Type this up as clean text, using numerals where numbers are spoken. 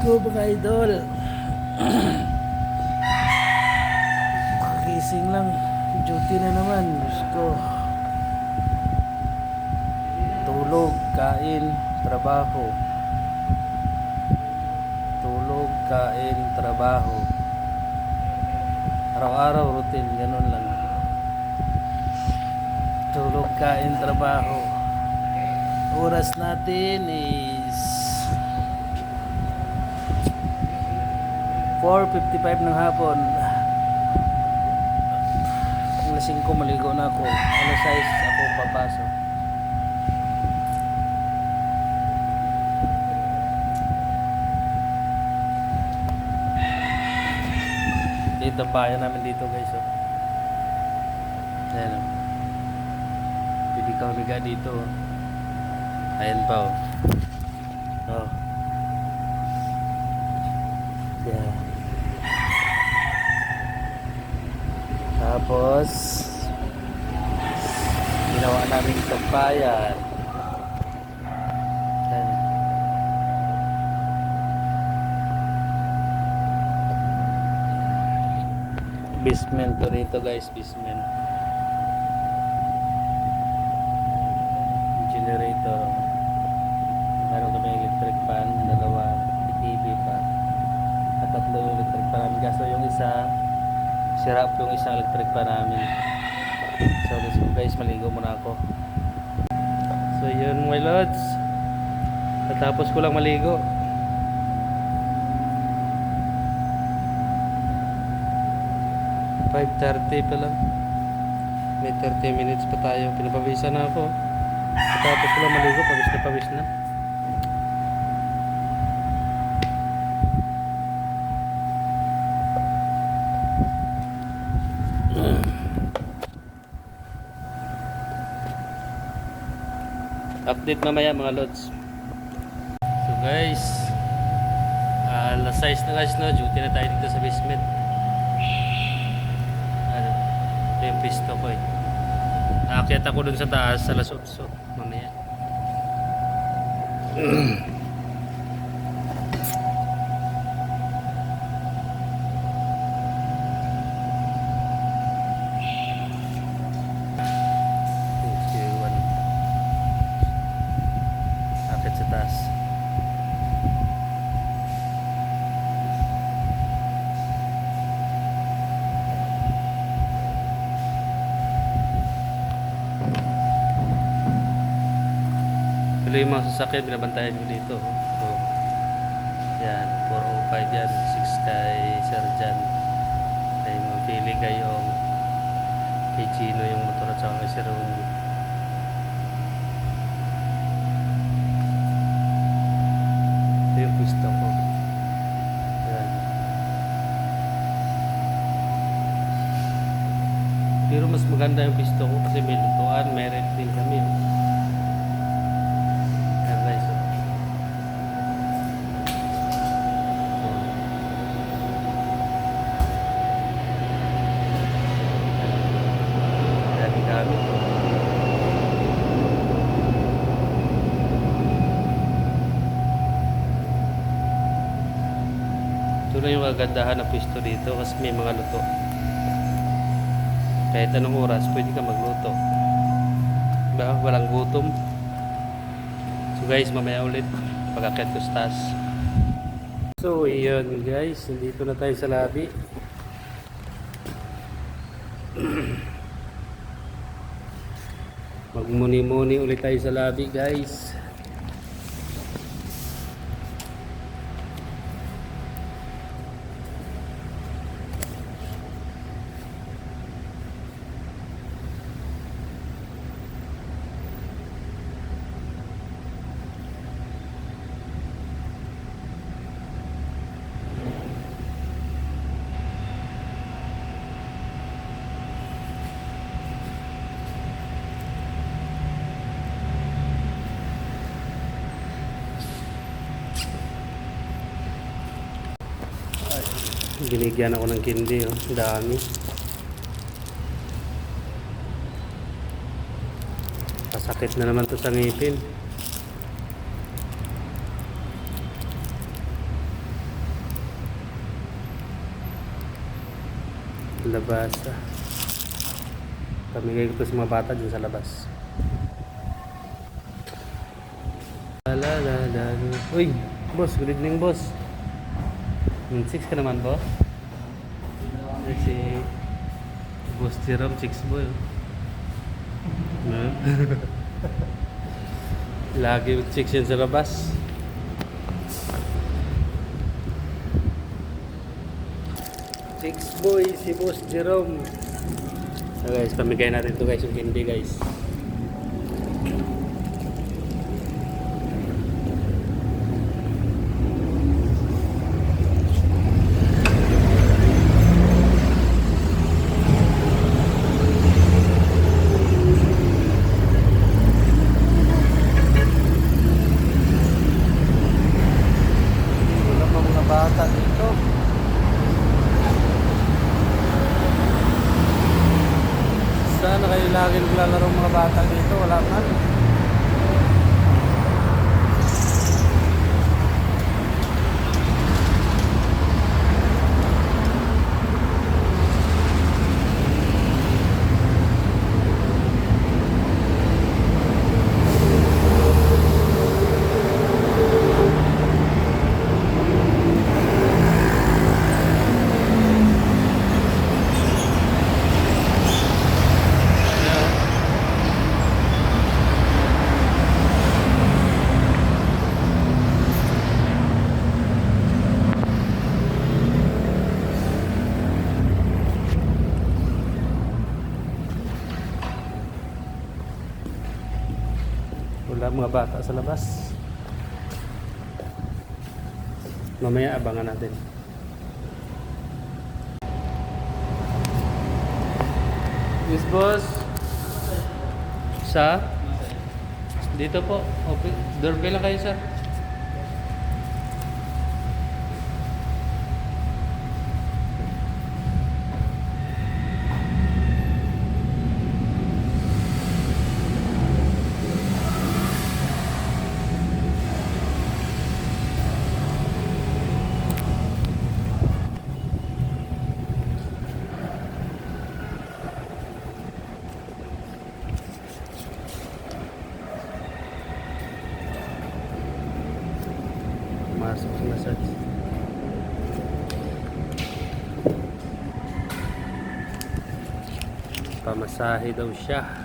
ko mga idol. Kakising lang. Duty na naman. Diyos ko. Tulog, kain, trabaho. Tulog, kain, trabaho. Araw-araw routine, ganun lang. Tulog, kain, trabaho. Oras natin is 4:55 ng hapon. Alas 5 maligo na ako. Alas 6 ako papasok. Dito bayan namin dito guys. Oh. Ayan oh. Pwede ka humiga dito. Oh. Ayan pa oh. Oh. Yeah. Tapos ginawa namin tambayan. Ayan. Basement to rito guys, basement. Generator. Meron kami electric fan, dalawa, TV pa. At tatlo yung electric fan namin. Kaso yung isa, sira po yung isang electric fan namin. So let's go guys, maligo muna ako. So yun my lods. Natapos ko lang maligo. 5:30 pa lang. May 30 minutes pa tayo. Pinapawisan na ako. Tapos ko lang maligo. Pawis na pawis na. Update mamaya mga lods. So guys, alas 6 na guys no. Duty na tayo dito sa basement. Ito yung pisto ko eh. Aakyat ako dun sa taas alas 8 mamaya. Aakyat sa taas. Yung mga sasakyan binabantayan ko dito. So, yan, 405 yan, 6 kay Sergeant. Ay mapili kayong kay Gino yung motor at saka kay Sir Ronnie. Ito yung gusto ko. Yan. Pero mas maganda yung pisto ko kasi may lutuan, may red din kami. Ito na yung kagandahan ng pisto dito kasi may mga luto. Kahit anong oras pwede ka magluto. Diba? Walang gutom. So guys, mamaya ulit pag-akyat ko sa taas. So yun guys, nandito na tayo sa lobby. Magmuni-muni ulit tayo sa lobby guys. Binigyan ako ng candy, oh. Dami. Pasakit na naman to sa ngipin. Labas. Pamigay ko to sa mga bata dyan sa labas. La. Uy, boss, good evening, boss. 6 ka naman, boss? Si Boss Jerome, 6 boy. Lagi with chicks yan sa labas. Chicks boy, si Boss Jerome. So guys, pamigay natin to guys, yung candy guys. Wala pa mga bata dito. Sana kayo lagi naglalaro mga bata dito, wala man. Wala mga bata sa labas. Mamaya abangan natin. Yes, boss. Sa? Dito po. Okay. Doorbell lang kayo, sir. Masuk na sir. Pamasahe daw siya.